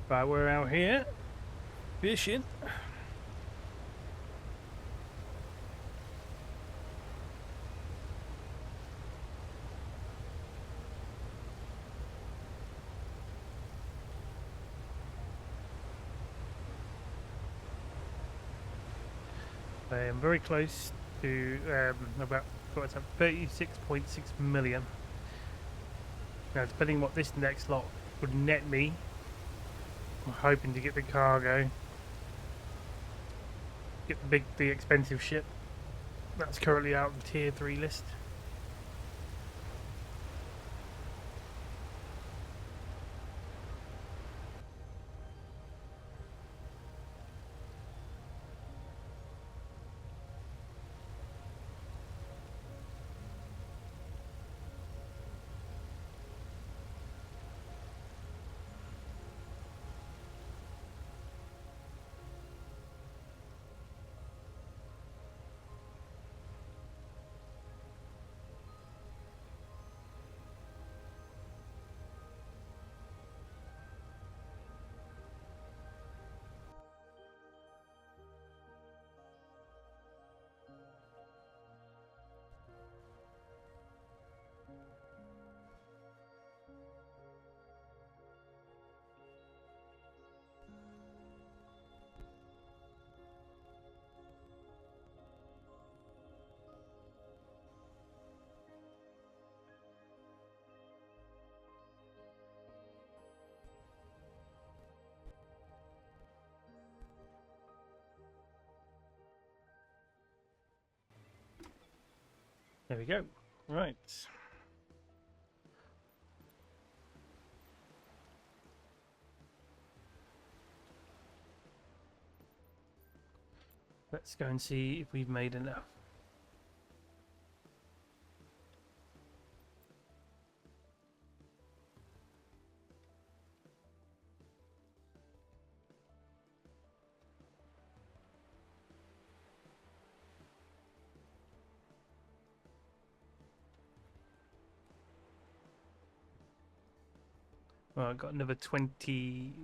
Right, we're out here fishing. I am very close to about 36.6 million. Now, depending on what this next lot would net me, I'm hoping to get the cargo, get the expensive ship that's currently out on the tier 3 list. There we go. Right. Let's go and see if we've made enough. Well, I've got another 20.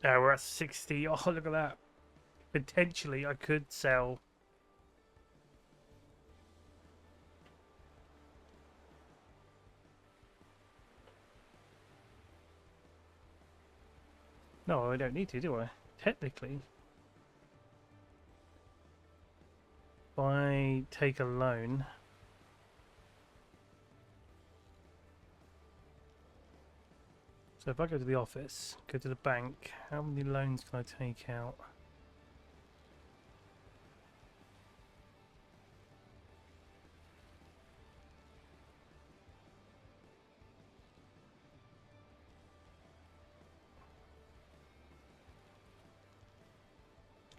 We're at 60. Oh, look at that. Potentially, I could sell. No, I don't need to, do I? Technically. If I take a loan. So if I go to the office, go to the bank, how many loans can I take out?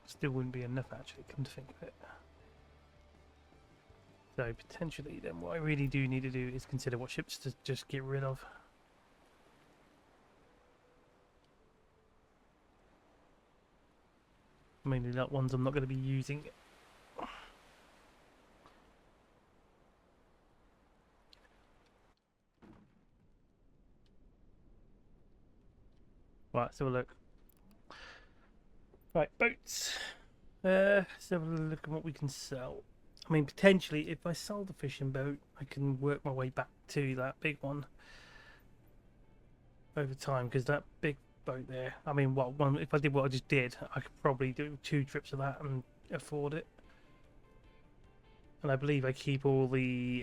Still wouldn't be enough actually, come to think of it. So potentially then what I really do need to do is consider what ships to just get rid of. Mainly that ones I'm not going to be using. Right, let's have a look. Right, boats. Let's have a look at what we can sell. I mean, potentially, if I sell the fishing boat, I can work my way back to that big one over time, because that big boat there, I mean, if I did what I just did, I could probably do 2 trips of that and afford it. And I believe I keep all the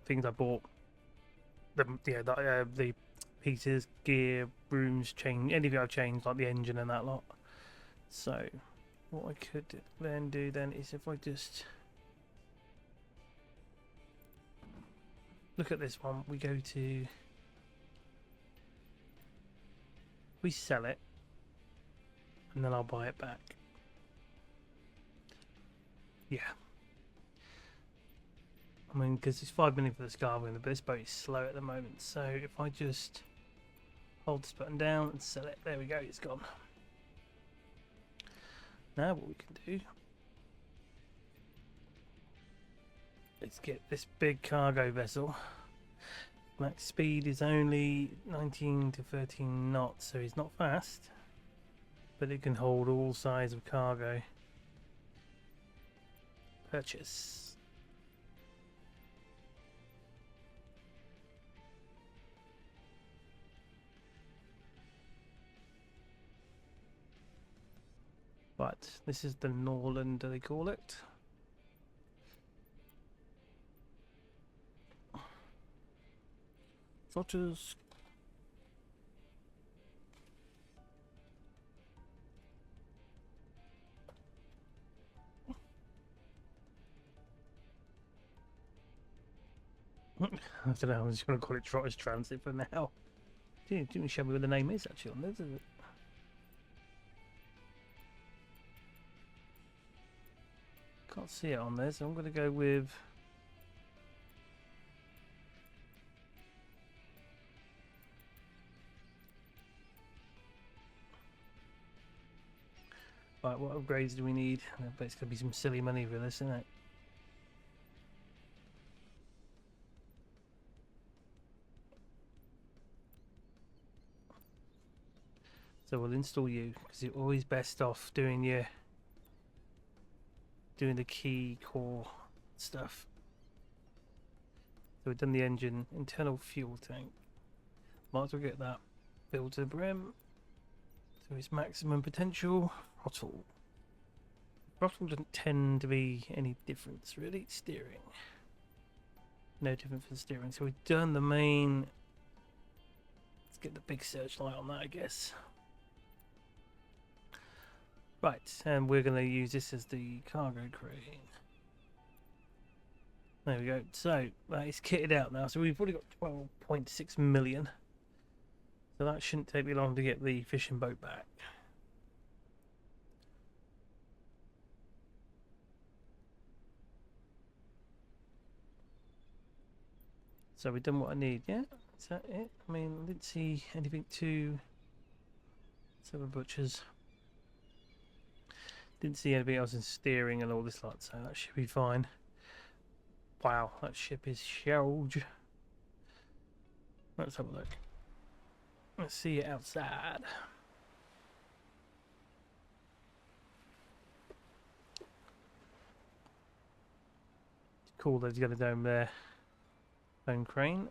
things I bought, the pieces, gear, rooms, anything I've changed, like the engine and that lot. So what I could then do is if I just look at this one, we go to, we sell it, and then I'll buy it back. Yeah. I mean, because it's 5 million for the Scarvin, but this boat is slow at the moment. So if I just hold this button down and sell it, there we go, it's gone. Now what we can do Let's get this big cargo vessel. Max speed is only 19 to 13 knots, so he's not fast, but it can hold all size of cargo. Purchase. But this is the Norland, they call it. Trotters. I don't know, I'm just going to call it Trotters Transit for now. Didn't show me what the name is actually on there, does it? Can't see it on there, so I'm going to go with... Right, what upgrades do we need? I bet it's going to be some silly money for this, isn't it? So we'll install you, because you're always best off doing the key core stuff. So we've done the engine, internal fuel tank. Might as well get that filled to the brim. So its maximum potential. Throttle. Throttle doesn't tend to be any difference really. Steering. No different for the steering. So we've done the main. Let's get the big searchlight on that, I guess. Right, and we're going to use this as the cargo crane. There we go. So it's kitted out now. So we've already got 12.6 million. So that shouldn't take me long to get the fishing boat back. So we've done what I need, yeah? Is that it? I mean, I didn't see anything too... Let's have a butcher's. Didn't see anything else in steering and all this lot, so that should be fine. Wow, that ship is huge. Let's have a look. Let's see it outside. It's cool that he's got a dome there. Dome crane.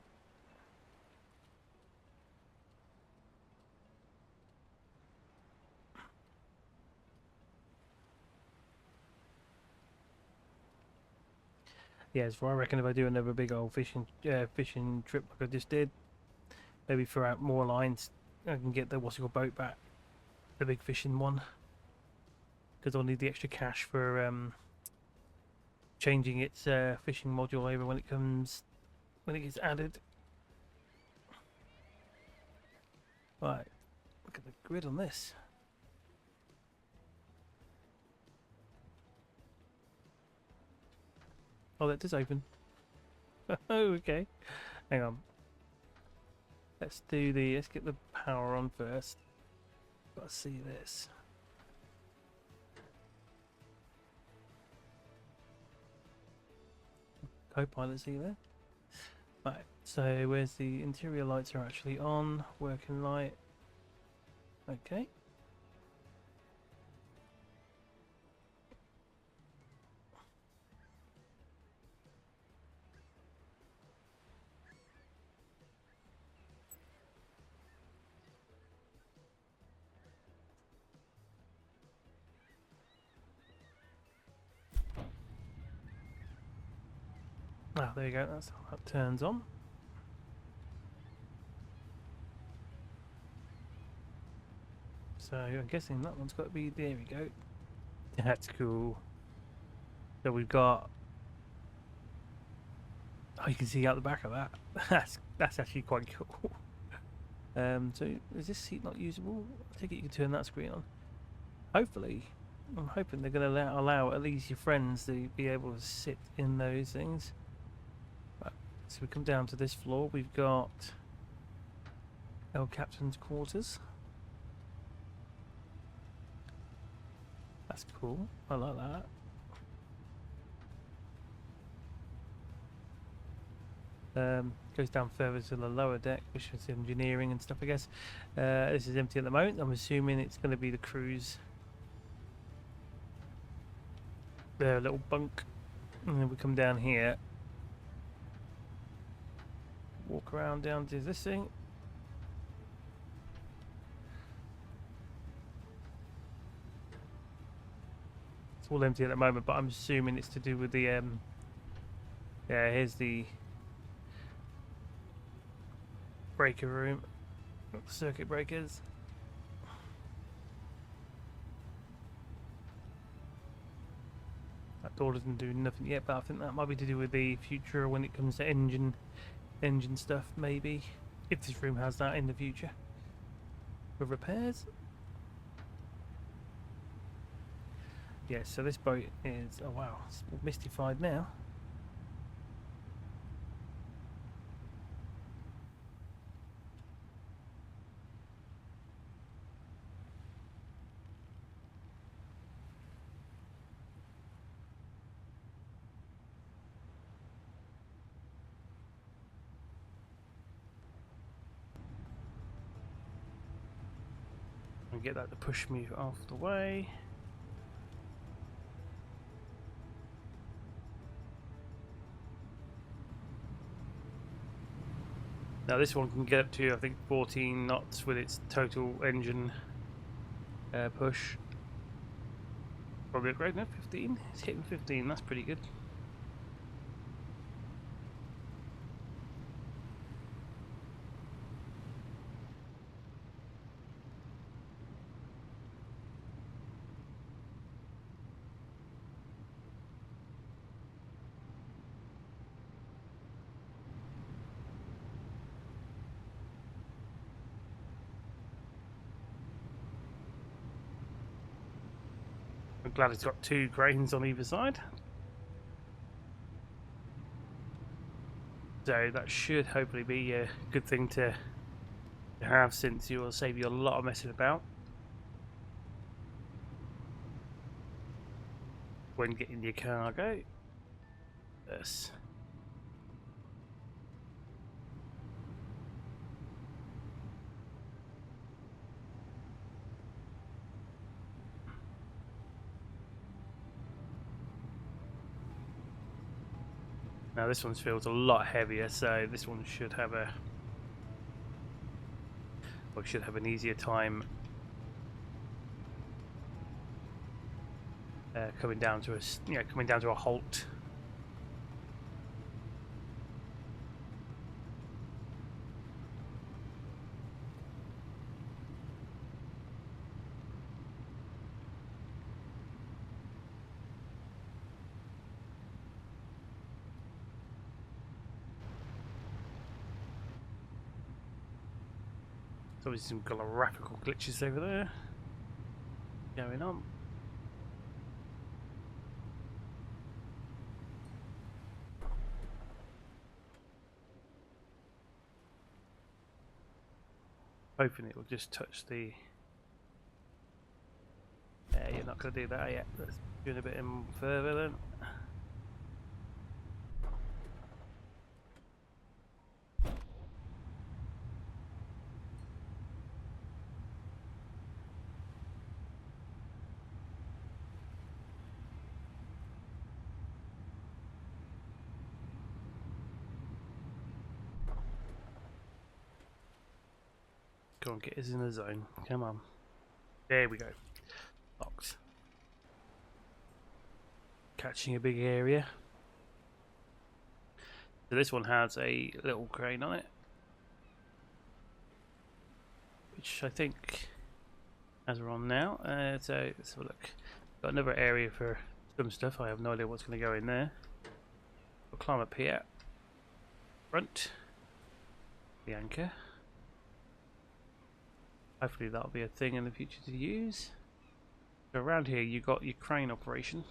Yeah, so I reckon if I do another big old fishing trip like I just did, maybe throw out more lines, I can get the what's it called boat back, the big fishing one, because I'll need the extra cash for changing its fishing module over when it gets added. Right, look at the grid on this. Oh, that does open. Oh, okay. Hang on. Let's get the power on first. Gotta see this. Co-pilot, see there? Right, so where's the interior lights are actually on, working light. Okay. Ah, there you go, that's how that turns on. So I'm guessing that one's got to be, there we go. That's cool. So we've got, oh, you can see out the back of that. That's actually quite cool. So is this seat not usable? I think you can turn that screen on. Hopefully, I'm hoping they're going to allow at least your friends to be able to sit in those things. Right, so we come down to this floor. We've got our captain's quarters. That's cool. I like that. Goes down further to the lower deck, which is engineering and stuff, I guess. This is empty at the moment. I'm assuming it's going to be the crew's little bunk. And then we come down here, walk around down to this thing. It's all empty at the moment, but I'm assuming it's to do with the yeah, here's the breaker room, circuit breakers. That door doesn't do nothing yet, but I think that might be to do with the future when it comes to engine stuff, maybe, if this room has that in the future for repairs. Yeah, so this boat is, oh wow, it's mystified now. And get that to push me off the way. Now this one can get up to, I think, 14 knots with its total engine push. Probably upgrade now, 15. It's hitting 15, that's pretty good. I'm glad it's got 2 cranes on either side. So that should hopefully be a good thing to have, since it will save you a lot of messing about when getting your cargo. Yes. Now this one feels a lot heavier, so this one should have a, well, should have an easier time coming down to a halt. Obviously some graphical glitches over there going on. Hoping it will just touch the... Yeah, you're not going to do that yet. Let's do it a bit in further then. Go on, get us in the zone. Come on. There we go. Box. Catching a big area. So this one has a little crane on it, which I think, as we're on now, so let's have a look. Got another area for some stuff. I have no idea what's going to go in there. We'll climb up here. Front. The anchor. Hopefully that'll be a thing in the future to use. So around here you got your crane operation.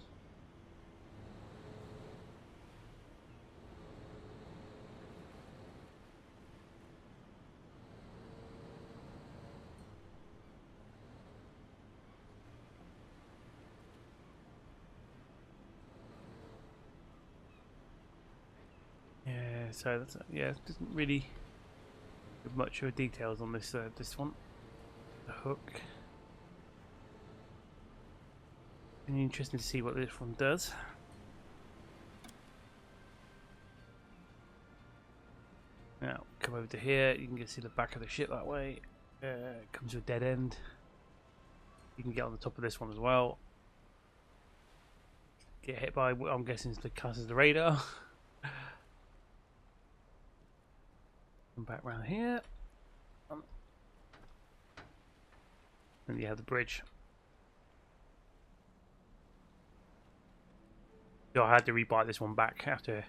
So that's yeah, it doesn't really have much of a details on this this one. The hook. And interesting to see what this one does. Now come over to here. You can get see the back of the ship that way. Comes to a dead end. You can get on the top of this one as well. Get hit by what I'm guessing is the class as the radar. Come back round here. And you have the bridge. So I had to rebuy this one back after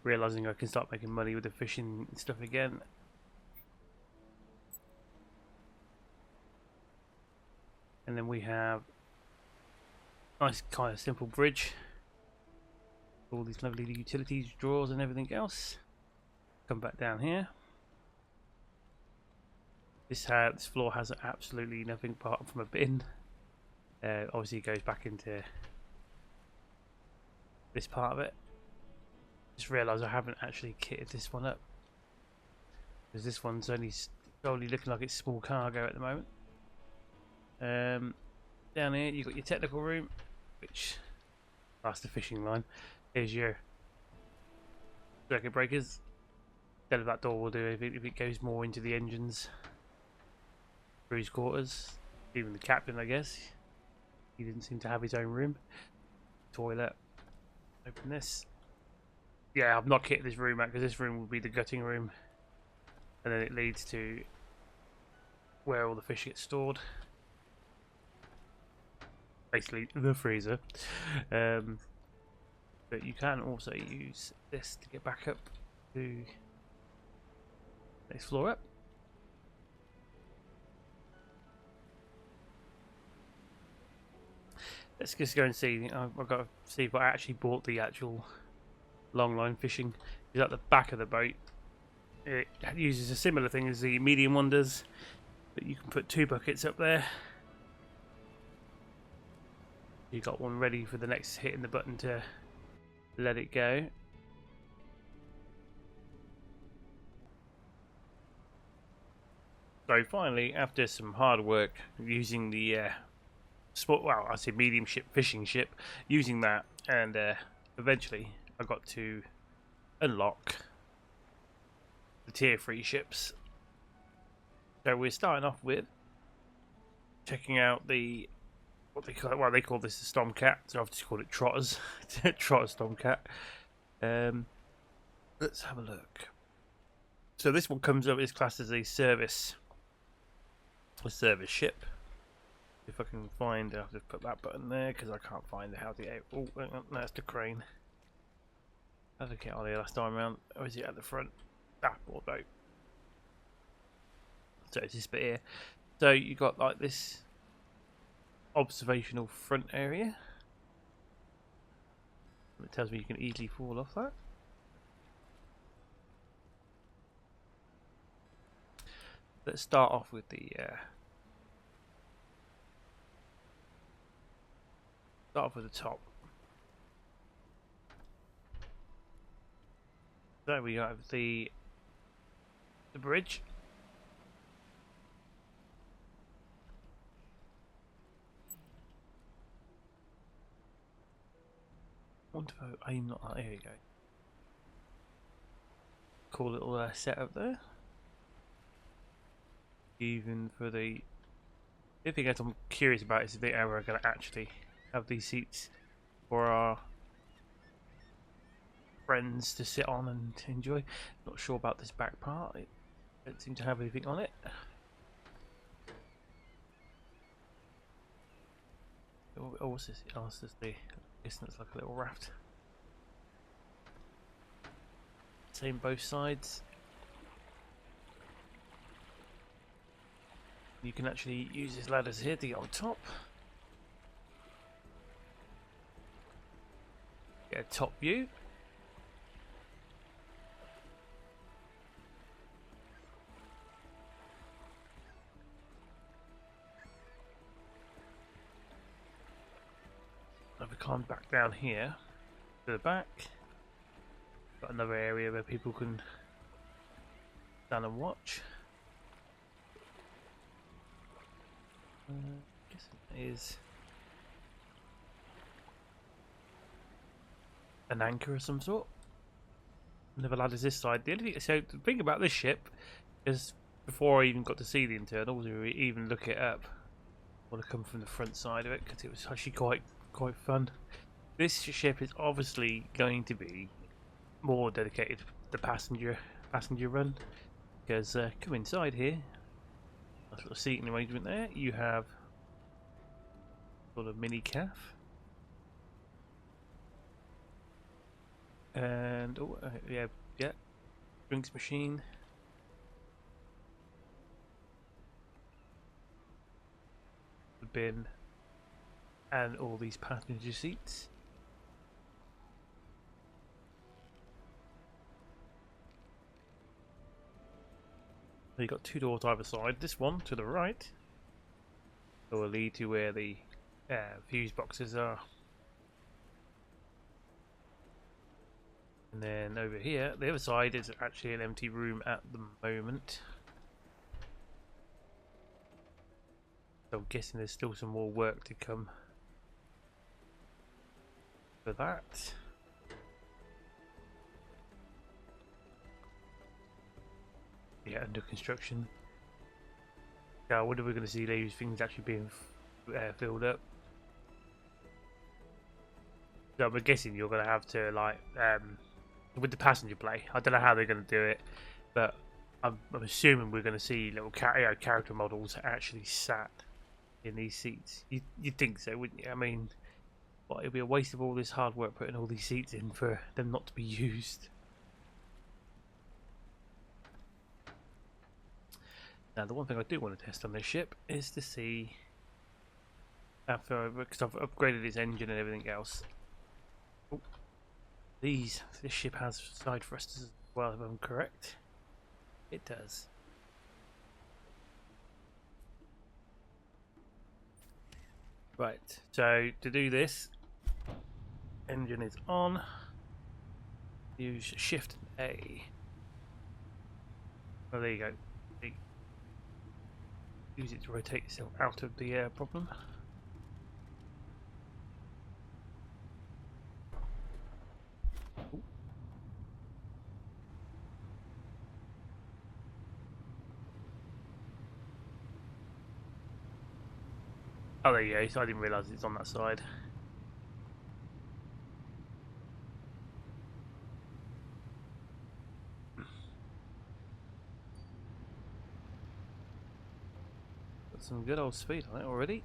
realizing I can start making money with the fishing stuff again. And then we have nice kind of simple bridge. All these lovely utilities, drawers and everything else. Come back down here. This floor has absolutely nothing apart from a bin. Obviously it goes back into this part of it. Just realised I haven't actually kitted this one up, because this one's only slowly looking like it's small cargo at the moment. Down here you've got your technical room, which that's the fishing line. Here's your circuit breakers. Instead of that door will do if it goes more into the engines. Crew's quarters, even the captain, I guess. He didn't seem to have his own room. Toilet. Open this. Yeah, I've not kitted this room out because this room will be the gutting room, and then it leads to where all the fish get stored. Basically, the freezer. But you can also use this to get back up to next floor up. Let's just go and see. I've got to see if I actually bought the actual long line fishing. It's at the back of the boat. It uses a similar thing as the medium one does, but you can put 2 buckets up there. You got one ready for the next hitting the button to let it go. So finally, after some hard work using the well, I say medium ship fishing ship, using that, and eventually I got to unlock the tier 3 ships. So we're starting off with checking out the what they call it. Well, they call this the Stormcat, so I've just called it Trotters. Trotter Stormcat. Let's have a look. So this one comes up, is classed as a service ship. If I can find, I'll just put that button there because I can't find the how to get. Oh, no, that's the crane. How did I get on here last time around? Or is it at the front? Ah, board boat. So it's this bit here. So you got like this observational front area. It tells me you can easily fall off that. Let's start off with the top. So we have the bridge. I wonder if I aim not that. Here we go. Cool little setup there. Even for the thing that I'm curious about is the how we're going to actually have these seats for our friends to sit on and enjoy. Not sure about this back part. It don't seem to have anything on it. Oh, what's this? Oh, it's just the distance, like a little raft. Same both sides. You can actually use these ladders here to get on top. Get a top view. Now we climb back down here to the back. got another area where people can stand and watch. I guess it is an anchor of some sort. Never ladders this side. So the thing about this ship is, before I even got to see the internals or even look it up, I want to come from the front side of it because it was actually quite fun. This ship is obviously going to be more dedicated to the passenger run, because come inside here, nice little seating arrangement there. You have sort of mini calf. And yeah, drinks machine. The bin. And all these passenger seats. So you've got two doors either side. This one to the right will lead to where the fuse boxes are. And then over here, the other side is actually an empty room at the moment. So I'm guessing there's still some more work to come for that. Yeah, under construction. Yeah, I wonder if we're going to see these things actually being filled up. So I'm guessing you're going to have to, like, with the passenger play, I don't know how they're going to do it, but I'm assuming we're going to see little character models actually sat in these seats. You'd think so, wouldn't you? I mean, what, it'd be a waste of all this hard work putting all these seats in for them not to be used. Now, the one thing I do want to test on this ship is to see, because I've upgraded its engine and everything else. Oh, this ship has side thrusters as well, if I'm correct. It does. Right, so to do this, engine is on. Use Shift A. Oh, there you go. Use it to rotate yourself out of the problem. Ooh. Oh, there you go. So I didn't realise it's on that side. Got some good old speed on it already.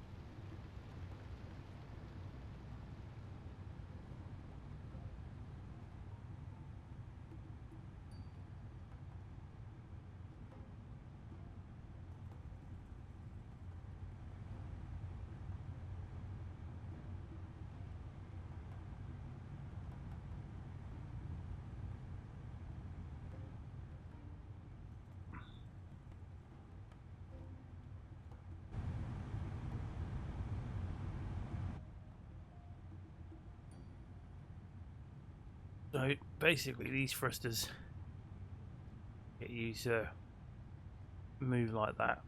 So basically, these thrusters get used to move like that.